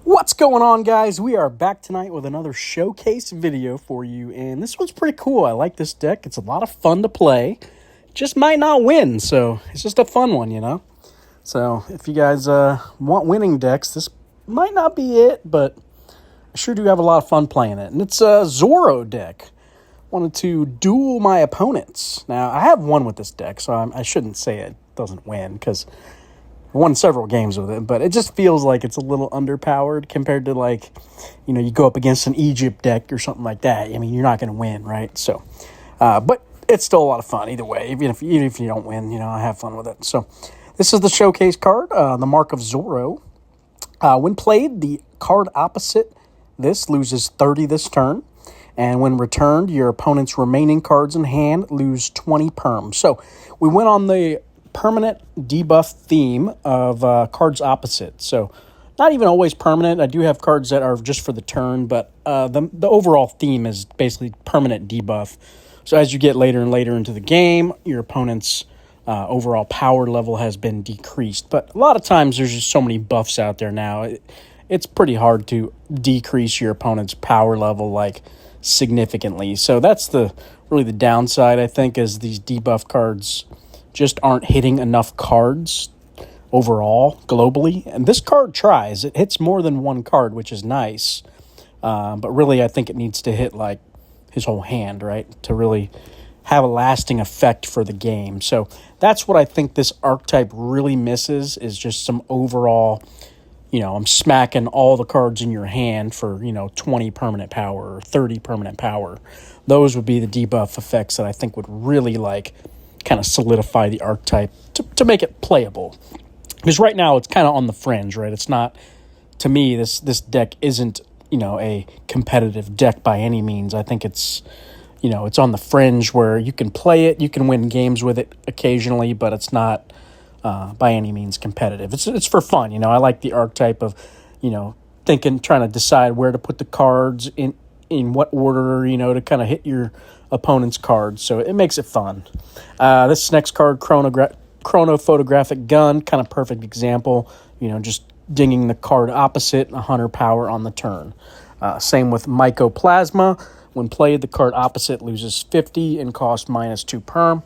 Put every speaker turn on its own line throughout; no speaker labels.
What's going on, guys? We are back tonight with another showcase video for you, and this one's pretty cool. I like this deck. It's a lot of fun to play. Just might not win, so it's just a fun one, you know? So if you guys want winning decks, this might not be it, but I sure do have a lot of fun playing it. And it's a Zorro deck. Wanted to duel my opponents. Now, I have won with this deck, so I shouldn't say it doesn't win, because I won several games with it, but it just feels like it's a little underpowered compared to, like, you go up against an Egypt deck or something like that. I mean, you're not going to win, right? So, but it's still a lot of fun either way. Even if you don't win, I have fun with it. So, this is the showcase card, the Mark of Zorro. When played, the card opposite this loses 30 this turn. And when returned, your opponent's remaining cards in hand lose 20 perm. So, we went on the permanent debuff theme of cards opposite. So not even always permanent. I do have cards that are just for the turn, but the overall theme is basically permanent debuff. So as you get later and later into the game, your opponent's overall power level has been decreased. But a lot of times there's just so many buffs out there now. It's pretty hard to decrease your opponent's power level like significantly. So that's really the downside, I think, is these debuff cards just aren't hitting enough cards overall, globally. And this card tries. It hits more than one card, which is nice. But really, I think it needs to hit, like, his whole hand, right, to really have a lasting effect for the game. So that's what I think this archetype really misses, is just some overall, I'm smacking all the cards in your hand for, 20 permanent power or 30 permanent power. Those would be the debuff effects that I think would really, kind of solidify the archetype to make it playable. Because right now it's kind of on the fringe, right? It's not, to me, this deck isn't, a competitive deck by any means. I think it's, it's on the fringe where you can play it, you can win games with it occasionally, but it's not by any means competitive. It's for fun, I like the archetype of, trying to decide where to put the cards in what order, to kind of hit your opponent's cards. So it makes it fun. This next card, Chrono Photographic Gun, kind of perfect example. Just dinging the card opposite, 100 power on the turn. Same with Mycoplasma. When played, the card opposite loses 50 and costs -2 perm.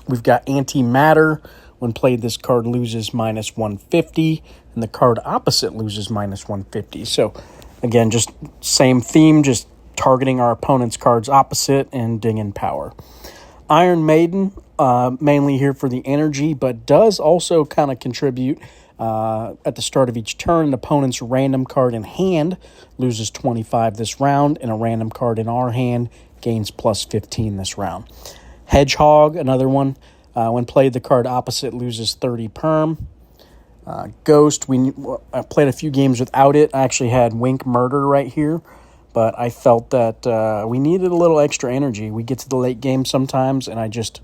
We've got Antimatter. When played, this card loses -150, and the card opposite loses -150. So, again, just same theme, just targeting our opponent's cards opposite and dinging power. Iron Maiden, mainly here for the energy, but does also kind of contribute at the start of each turn. An opponent's random card in hand loses 25 this round, and a random card in our hand gains +15 this round. Hedgehog, another one. When played, the card opposite loses 30 perm. Ghost, I played a few games without it. I actually had Wink Murder right here, but I felt that we needed a little extra energy. We get to the late game sometimes, and I just,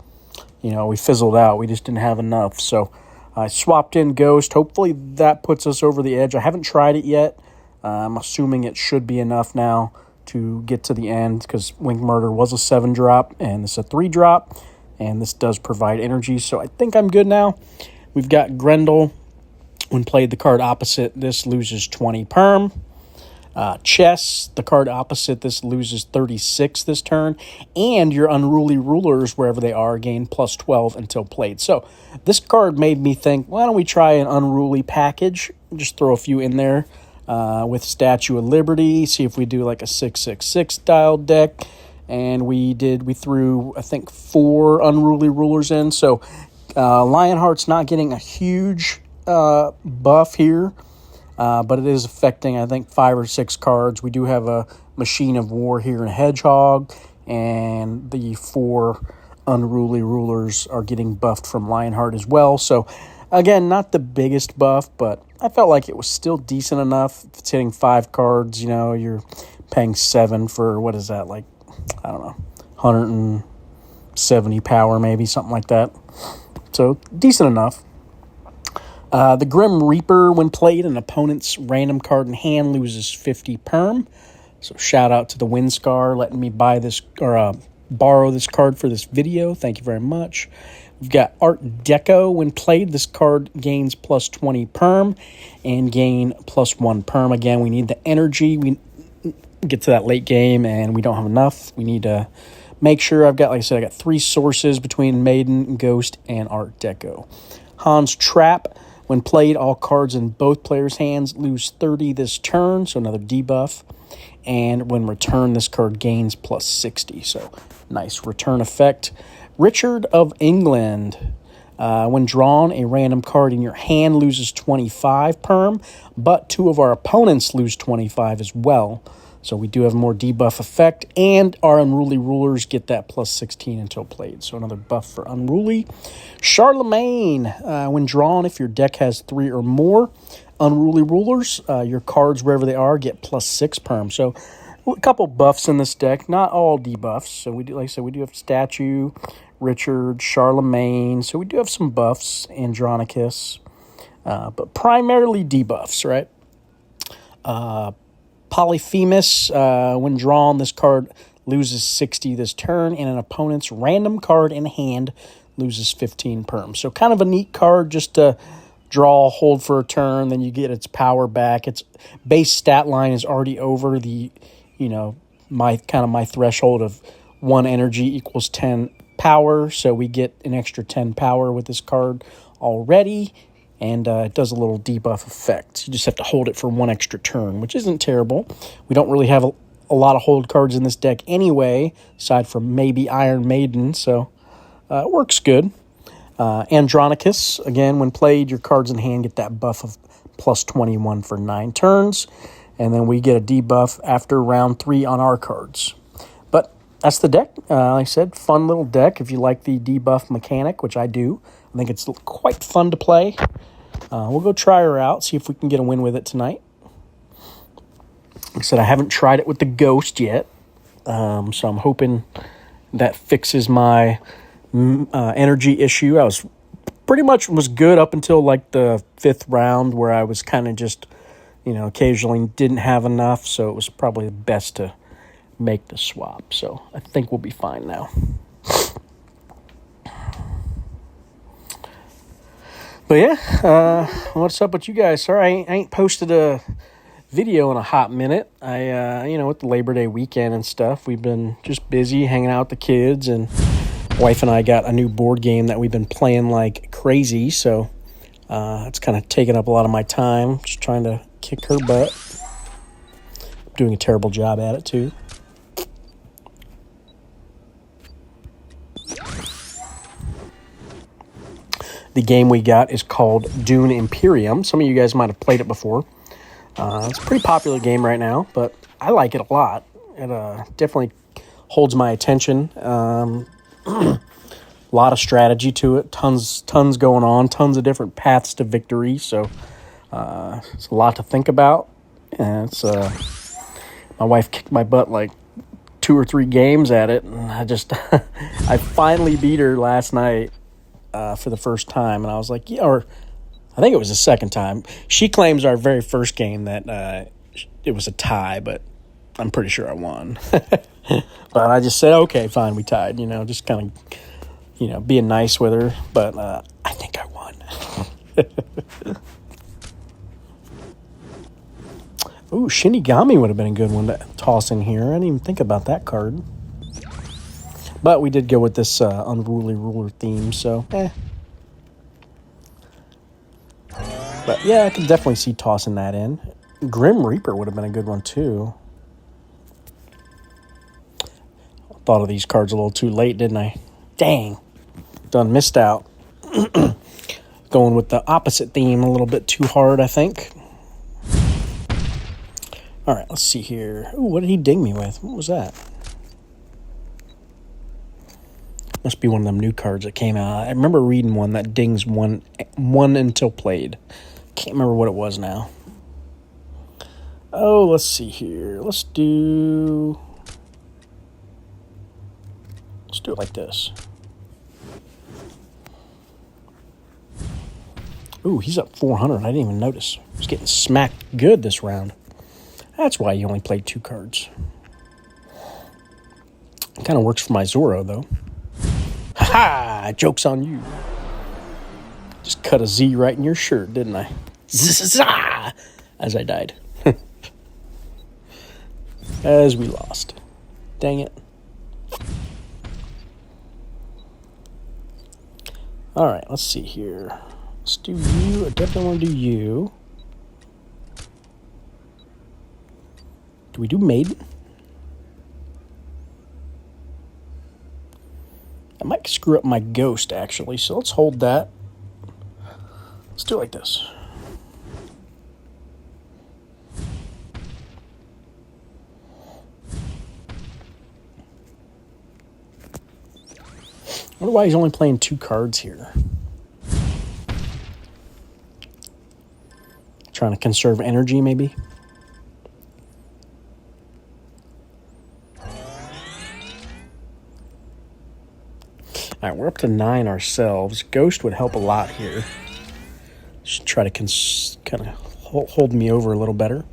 we fizzled out. We just didn't have enough. So I swapped in Ghost. Hopefully that puts us over the edge. I haven't tried it yet. I'm assuming it should be enough now to get to the end, because Wink Murder was a 7-drop, and this is a 3-drop, and this does provide energy. So I think I'm good now. We've got Grendel. When played, the card opposite this loses 20 perm. Chess, the card opposite this loses 36 this turn, and your Unruly Rulers, wherever they are, gain +12 until played. So this card made me think, why don't we try an Unruly package? Just throw a few in there with Statue of Liberty, see if we do like a 6/6/6 style deck. And we threw, I think, 4 Unruly Rulers in. So Lionheart's not getting a huge buff here, but it is affecting, I think, 5 or 6 cards. We do have a Machine of War here in Hedgehog, and the 4 Unruly Rulers are getting buffed from Lionheart as well. So, again, not the biggest buff, but I felt like it was still decent enough. If it's hitting 5 cards, you're paying 7 for, what is that, like, I don't know, 170 power maybe, something like that. So, decent enough. The Grim Reaper, when played, an opponent's random card in hand loses 50 perm. So shout out to the Windscar letting me buy this or borrow this card for this video. Thank you very much. We've got Art Deco. When played, this card gains plus 20 perm and gain plus 1 perm. Again, we need the energy. We get to that late game and we don't have enough. We need to make sure I've got, like I said, I got 3 sources between Maiden, Ghost, and Art Deco. Hans Trap. When played, all cards in both players' hands lose 30 this turn, so another debuff. And when returned, this card gains plus 60, so nice return effect. Richard of England. When drawn, a random card in your hand loses 25 perm, but 2 of our opponents lose 25 as well. So we do have more debuff effect, and our Unruly Rulers get that plus 16 until played. So another buff for Unruly. Charlemagne. When drawn, if your deck has 3 or more Unruly Rulers, your cards, wherever they are, get plus 6 perm. So a couple buffs in this deck, not all debuffs. So we do, like I said, we do have Statue, Richard, Charlemagne. So we do have some buffs, Andronicus, but primarily debuffs, right? Polyphemus, when drawn, this card loses 60 this turn, and an opponent's random card in hand loses 15 perm. So kind of a neat card just to draw, hold for a turn, then you get its power back. Its base stat line is already over the, my threshold of 1 energy equals 10 power, so we get an extra 10 power with this card already. And it does a little debuff effect. You just have to hold it for 1 extra turn, which isn't terrible. We don't really have a lot of hold cards in this deck anyway, aside from maybe Iron Maiden, so it works good. Andronicus, again, when played, your cards in hand get that buff of plus 21 for 9 turns, and then we get a debuff after round 3 on our cards. But that's the deck. Like I said, fun little deck if you like the debuff mechanic, which I do. I think it's quite fun to play. We'll go try her out, see if we can get a win with it tonight. Like I said, I haven't tried it with the Ghost yet, so I'm hoping that fixes my energy issue. I was pretty much good up until like the 5th round, where I was kind of just, occasionally didn't have enough, so it was probably best to make the swap. So I think we'll be fine now. But yeah, what's up with you guys? Sorry, I ain't posted a video in a hot minute. With the Labor Day weekend and stuff, we've been just busy hanging out with the kids, and wife and I got a new board game that we've been playing like crazy, so it's kind of taking up a lot of my time, just trying to kick her butt. Doing a terrible job at it, too. The game we got is called Dune Imperium. Some of you guys might have played it before. It's a pretty popular game right now, but I like it a lot. It definitely holds my attention. A lot of strategy to it. Tons going on. Tons of different paths to victory. So it's a lot to think about. And it's my wife kicked my butt like 2 or 3 games at it, and I finally beat her last night. For the first time, and I was like, yeah, or I think it was the second time. She claims our very first game that it was a tie, but I'm pretty sure I won. But I just said, okay, fine, we tied, just kind of, being nice with her, but I think I won. Ooh, Shinigami would have been a good one to toss in here. I didn't even think about that card. But we did go with this Unruly Ruler theme, so But yeah, I can definitely see tossing that in. Grim Reaper would have been a good one, too. Thought of these cards a little too late, didn't I? Dang. Done missed out. Going with the opposite theme a little bit too hard, I think. All right, let's see here. Ooh, what did he ding me with? What was that? Must be one of them new cards that came out. I remember reading one that dings one until played. Can't remember what it was now. Oh, let's see here. Let's do it like this. Ooh, he's up 400. I didn't even notice. He's getting smacked good this round. That's why you only played 2 cards. Kind of works for my Zorro, though. Ha! Joke's on you. Just cut a Z right in your shirt, didn't I? Zzzz-ah! As I died. As we lost. Dang it. Alright, let's see here. Let's do you. I definitely want to do you. Do we do maiden? I might screw up my ghost, actually, so let's hold that. Let's do it like this. I wonder why he's only playing 2 cards here. Trying to conserve energy, maybe? Alright, we're up to 9 ourselves. Ghost would help a lot here. Should try to kind of hold me over a little better.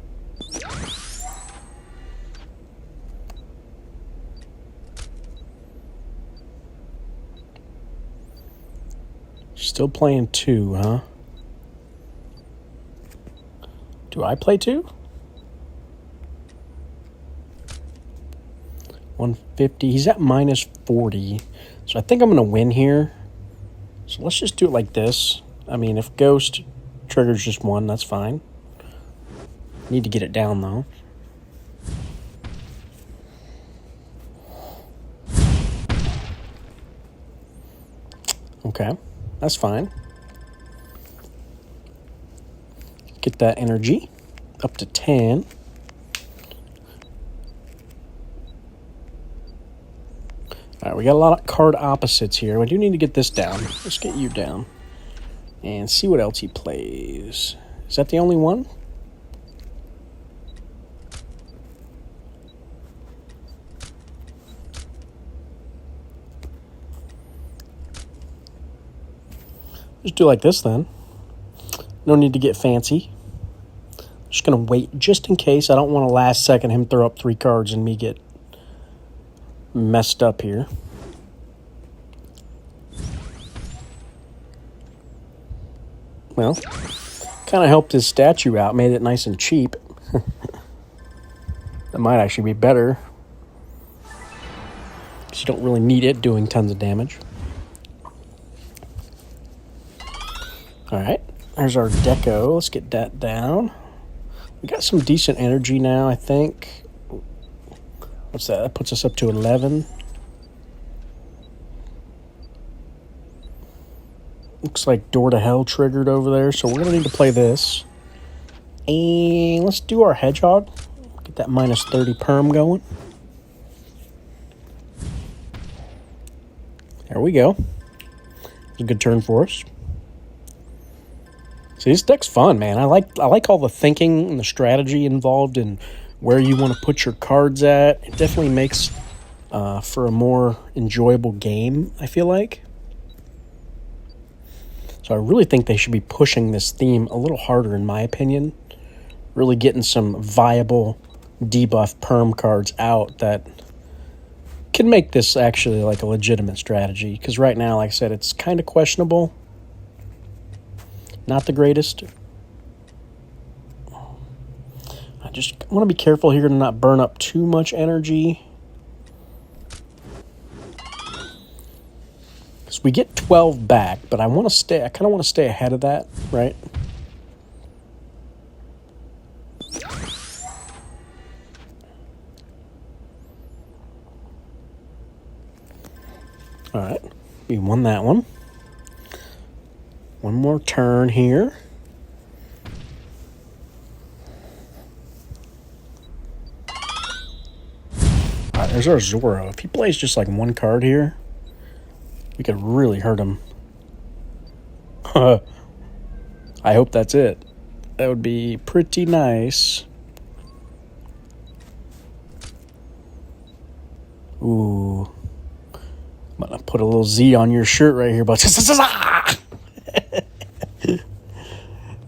Still playing 2, huh? Do I play 2? 150. He's at minus 40. So I think I'm going to win here. So let's just do it like this. I mean, if Ghost triggers just 1, that's fine. Need to get it down, though. Okay, that's fine. Get that energy up to 10. All right, we got a lot of card opposites here. We do need to get this down. Let's get you down and see what else he plays. Is that the only one? Just do like this then. No need to get fancy. Just going to wait just in case. I don't want to last second him throw up 3 cards and me get messed up here. Well, kind of helped his statue out, made it nice and cheap. That might actually be better, because you don't really need it doing tons of damage. Alright, there's our deco. Let's get that down. We got some decent energy now, I think. What's that? That puts us up to 11. Looks like Door to Hell triggered over there, so we're going to need to play this. And let's do our Hedgehog. Get that minus 30 perm going. There we go. It's a good turn for us. See, this deck's fun, man. I like all the thinking and the strategy involved in where you want to put your cards at. It definitely makes for a more enjoyable game, I feel like. So I really think they should be pushing this theme a little harder, in my opinion. Really getting some viable debuff perm cards out that can make this actually like a legitimate strategy. Because right now, like I said, it's kind of questionable. Not the greatest. I just want to be careful here to not burn up too much energy. Because we get 12 back, but I kind of want to stay ahead of that, right? All right, we won that one. One more turn here. All right, there's our Zorro. If he plays just like 1 card here, we could really hurt him. I hope that's it. That would be pretty nice. Ooh. I'm going to put a little Z on your shirt right here, but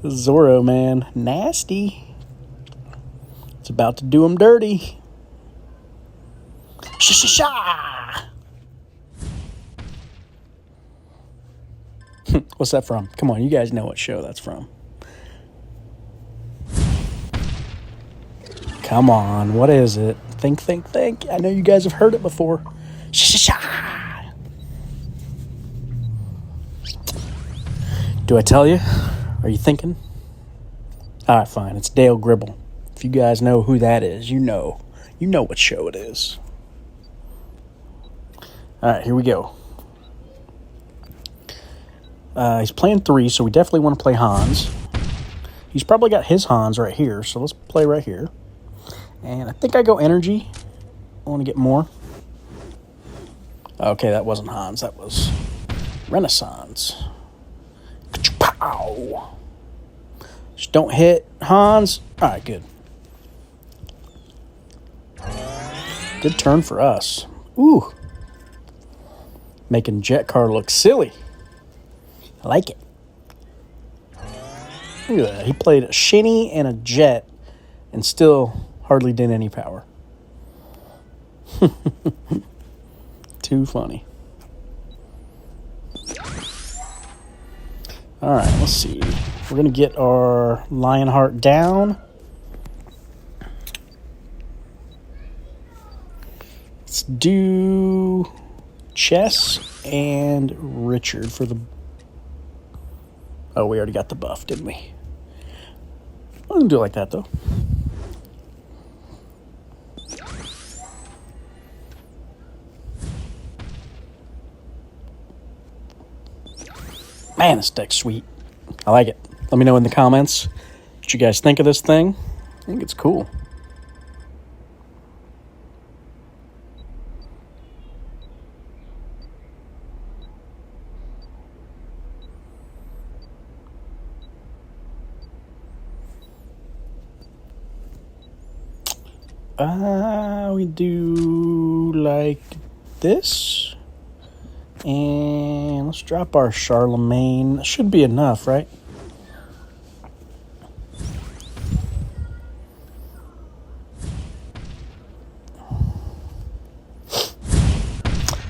Zorro, man. Nasty. It's about to do him dirty. Sha-sha-sha! What's that from? Come on, you guys know what show that's from. Come on, what is it? Think. I know you guys have heard it before. Shh. Do I tell you? Are you thinking? All right, fine. It's Dale Gribble. If you guys know who that is, you know what show it is. All right, here we go. He's playing 3, so we definitely want to play Hans. He's probably got his Hans right here, so let's play right here. And I think I go energy. I want to get more. Okay, that wasn't Hans. That was Renaissance. Pow! Just don't hit Hans. All right, good. Good turn for us. Ooh. Making Jet Car look silly. I like it. Look at that. He played a shinny and a jet and still hardly did any power. Too funny. All right, let's see. We're going to get our Lionheart down. Let's do Chess and Richard for the... Oh, we already got the buff, didn't we? I'm going to do it like that, though. Man, this deck's sweet. I like it. Let me know in the comments what you guys think of this thing. I think it's cool. We do like this. And let's drop our Charlemagne. That should be enough, right?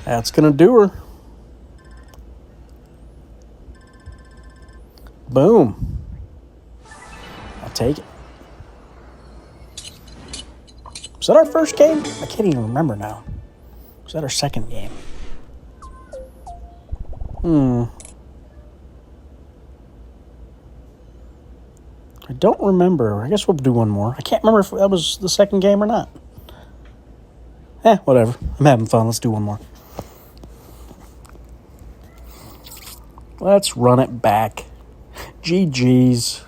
That's going to do her. Boom. I'll take it. Was that our first game? I can't even remember now. Was that our second game? I don't remember. I guess we'll do one more. I can't remember if that was the second game or not. Whatever. I'm having fun. Let's do one more. Let's run it back. GG's.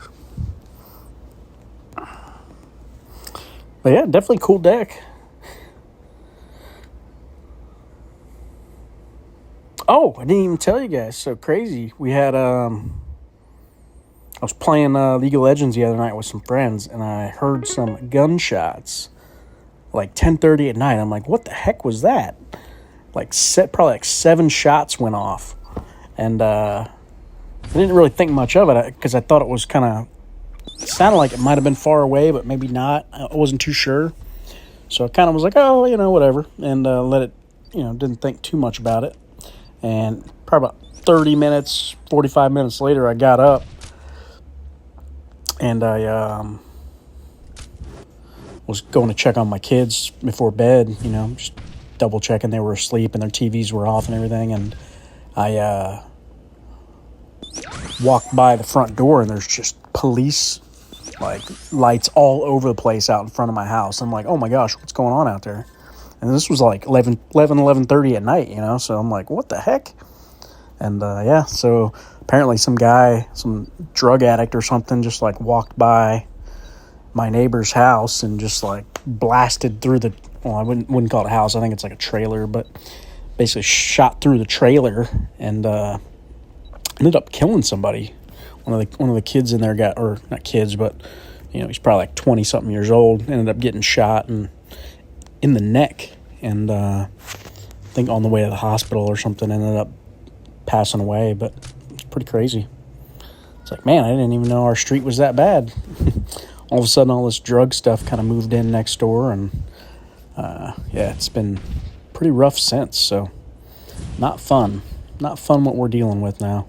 But yeah, definitely cool deck. Oh, I didn't even tell you guys. So crazy. We had, I was playing League of Legends the other night with some friends, and I heard some gunshots, like 10:30 at night. I'm like, what the heck was that? Probably like 7 shots went off. And I didn't really think much of it because I thought it was kind of, sounded like it might have been far away, but maybe not. I wasn't too sure. So I kind of was like, oh, whatever. And let it, didn't think too much about it. And probably about 30 minutes, 45 minutes later, I got up. And I was going to check on my kids before bed, just double checking they were asleep and their TVs were off and everything. And I walked by the front door, and there's just police lights all over the place out in front of my house. I'm like, oh my gosh, what's going on out there? And this was like 11:30 at night, so I'm like, what the heck? And so apparently some drug addict or something just walked by my neighbor's house and just blasted through I wouldn't call it a house. I think it's like a trailer, but basically shot through the trailer and ended up killing somebody. One of the kids in there or not kids, but he's probably like 20-something years old. Ended up getting shot in the neck, and I think on the way to the hospital or something, ended up passing away. But it's pretty crazy. It's like, man, I didn't even know our street was that bad. All of a sudden, all this drug stuff kind of moved in next door, and it's been pretty rough since. So not fun what we're dealing with now.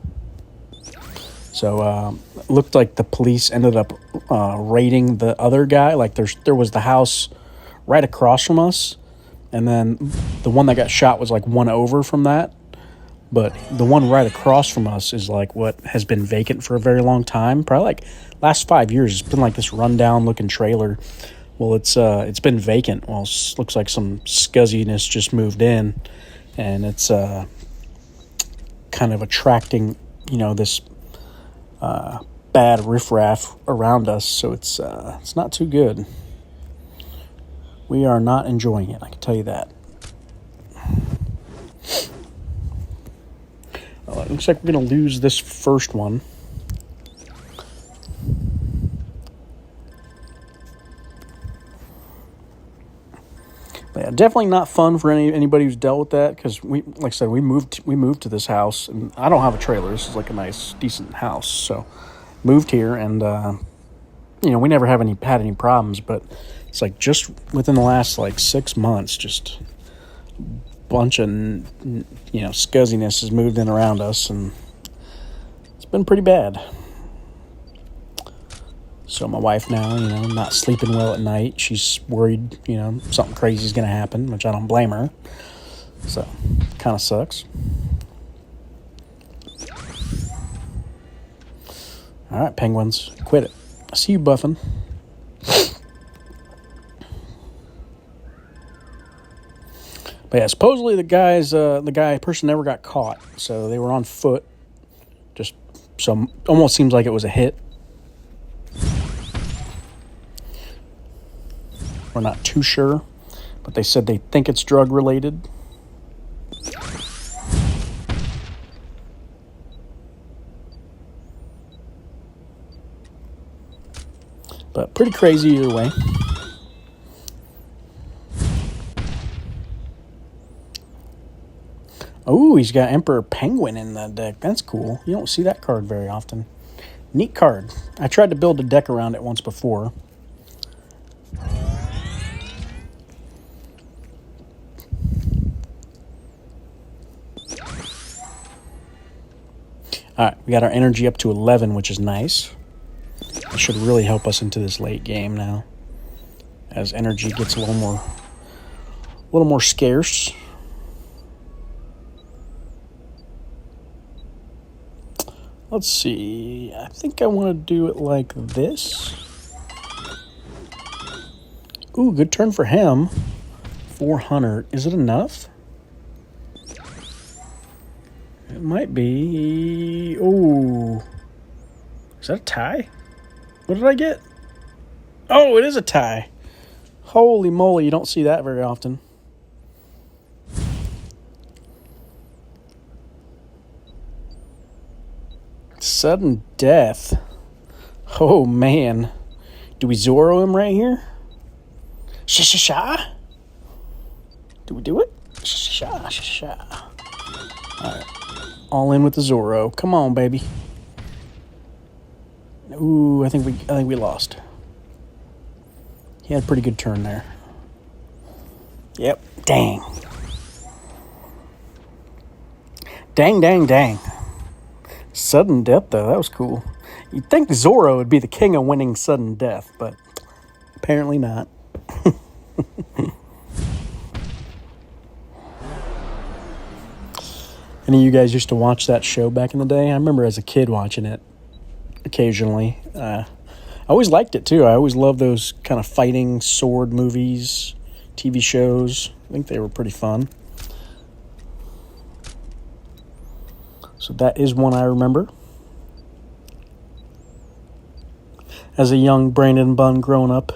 So it looked like the police ended up raiding the other guy. Like there was the house right across from us, and then the one that got shot was like one over from that. But the one right across from us is like what has been vacant for a very long time. Probably like last 5 years. It's been like this rundown looking trailer. Well, it's been vacant. Well, it looks like some scuzziness just moved in, and it's kind of attracting, this bad riffraff around us. So it's not too good. We are not enjoying it, I can tell you that. Well, it looks like we're going to lose this first one. But yeah, definitely not fun for anybody who's dealt with that, because like I said, we moved to this house, and I don't have a trailer. This is like a nice, decent house. So moved here, and we never had any problems, but it's like just within the last like 6 months, just a bunch of scuzziness has moved in around us, and it's been pretty bad. So my wife now, not sleeping well at night. She's worried, something crazy is going to happen, which I don't blame her. So kind of sucks. All right, Penguins, quit it. I see you buffing. But yeah, supposedly the person never got caught, so they were on foot. Just so almost seems like it was a hit. We're not too sure, but they said they think it's drug related. But pretty crazy either way. Oh, he's got Emperor Penguin in that deck. That's cool. You don't see that card very often. Neat card. I tried to build a deck around it once before. All right, we got our energy up to 11, which is nice. That should really help us into this late game now, as energy gets a little more scarce. Let's see. I think I want to do it like this. Ooh, good turn for him. 400. Is it enough? It might be. Ooh. Is that a tie? What did I get? Oh, it is a tie. Holy moly, you don't see that very often. Sudden death. Oh, man. Do we Zorro him right here? Sha-sha-sha? Do we do it? Sha-sha-sha. All right. All in with the Zorro. Come on, baby. Ooh, I think we lost. He had a pretty good turn there. Yep. Dang. Dang, dang, dang. Sudden death, though. That was cool. You'd think Zorro would be the king of winning sudden death, but apparently not. Any of you guys used to watch that show back in the day? I remember as a kid watching it occasionally. I always liked it, too. I always loved those kind of fighting sword movies, TV shows. I think they were pretty fun. So that is one I remember. As a young Brandon Bunn growing up.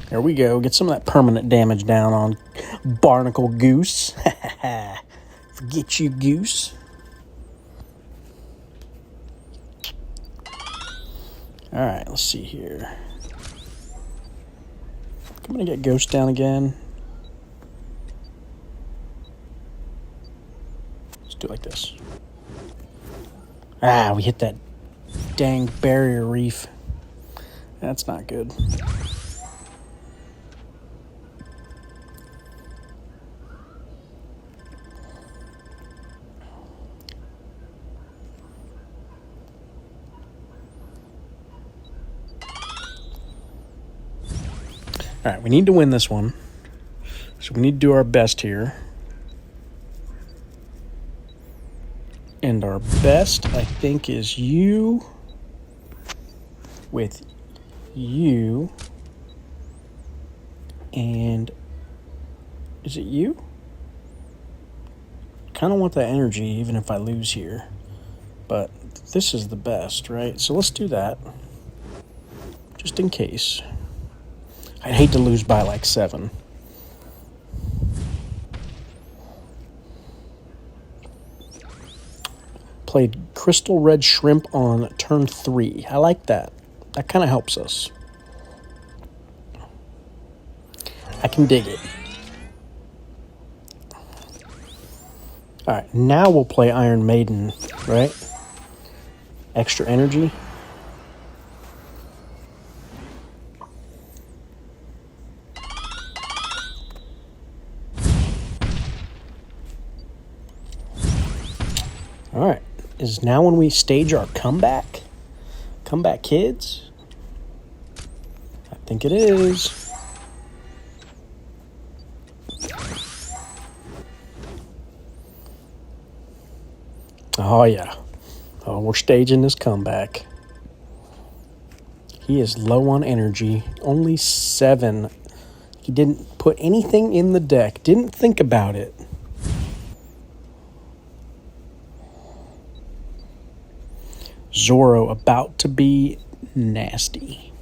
There we go. Get some of that permanent damage down on Barnacle Goose. Forget you, Goose. All right, let's see here. I'm going to get Ghost down again. Let's do it like this. Ah, we hit that dang barrier reef. That's not good. All right, we need to win this one. So we need to do our best here. And our best, I think, is you with you. And is it you? Kind of want that energy even if I lose here. But this is the best, right? So let's do that. Just in case. I'd hate to lose by like 7. Played Crystal Red Shrimp on turn 3. I like that. That kind of helps us. I can dig it. All right, now we'll play Iron Maiden, right? Extra energy. All right, is now when we stage our comeback? Comeback kids? I think it is. Oh, yeah. Oh, we're staging this comeback. He is low on energy. Only 7. He didn't put anything in the deck. Didn't think about it. Zorro about to be nasty.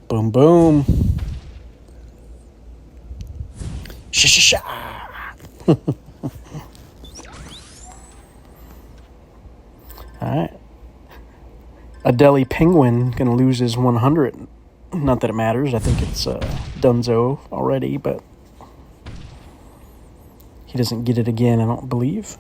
Boom, boom. Sha-sha-sha. All right. Adelie Penguin going to lose his 100. Not that it matters. I think it's Dunzo already, but he doesn't get it again, I don't believe.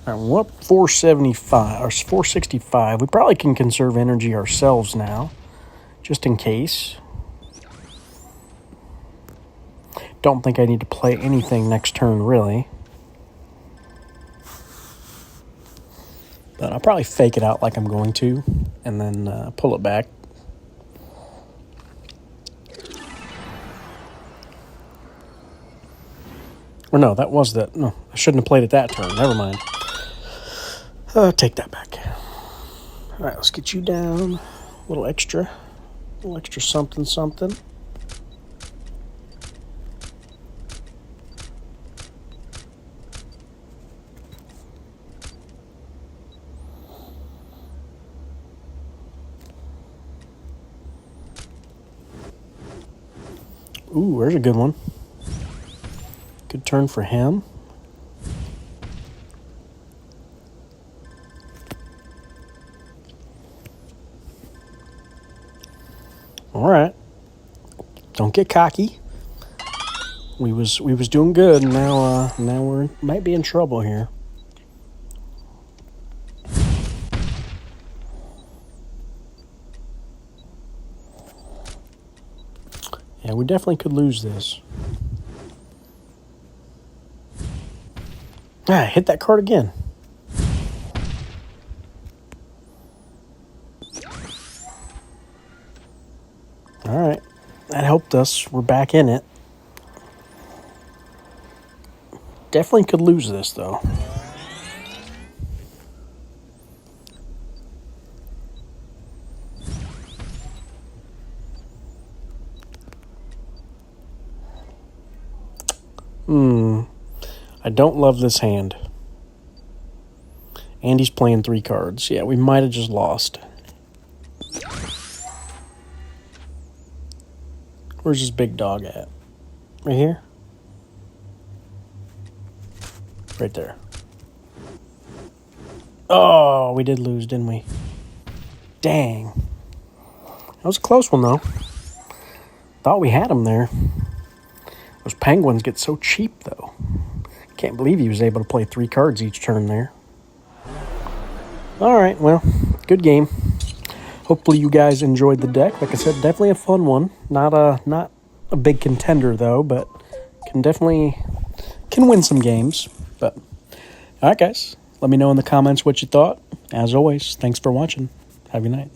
All right, we're up 475 or 465. We probably can conserve energy ourselves now, just in case. Don't think I need to play anything next turn, really. But I'll probably fake it out like I'm going to, and then pull it back. Or no, that was that. No, I shouldn't have played it that turn. Never mind. Take that back. All right, let's get you down. A little extra something, something. Ooh, there's a good one. Good turn for him. All right. Don't get cocky. We was doing good, and now we might be in trouble here. Yeah, we definitely could lose this. Ah, hit that card again. All right, that helped us. We're back in it. Definitely could lose this, though. I don't love this hand. And he's playing 3 cards. Yeah, we might have just lost. Where's this big dog at? Right here? Right there. Oh, we did lose, didn't we? Dang. That was a close one, though. Thought we had him there. Those penguins get so cheap, though. Can't believe he was able to play 3 cards each turn there. Alright, well, good game. Hopefully you guys enjoyed the deck. Like I said, definitely a fun one. Not a big contender, though, but can win some games. But, alright, guys. Let me know in the comments what you thought. As always, thanks for watching. Have a good night.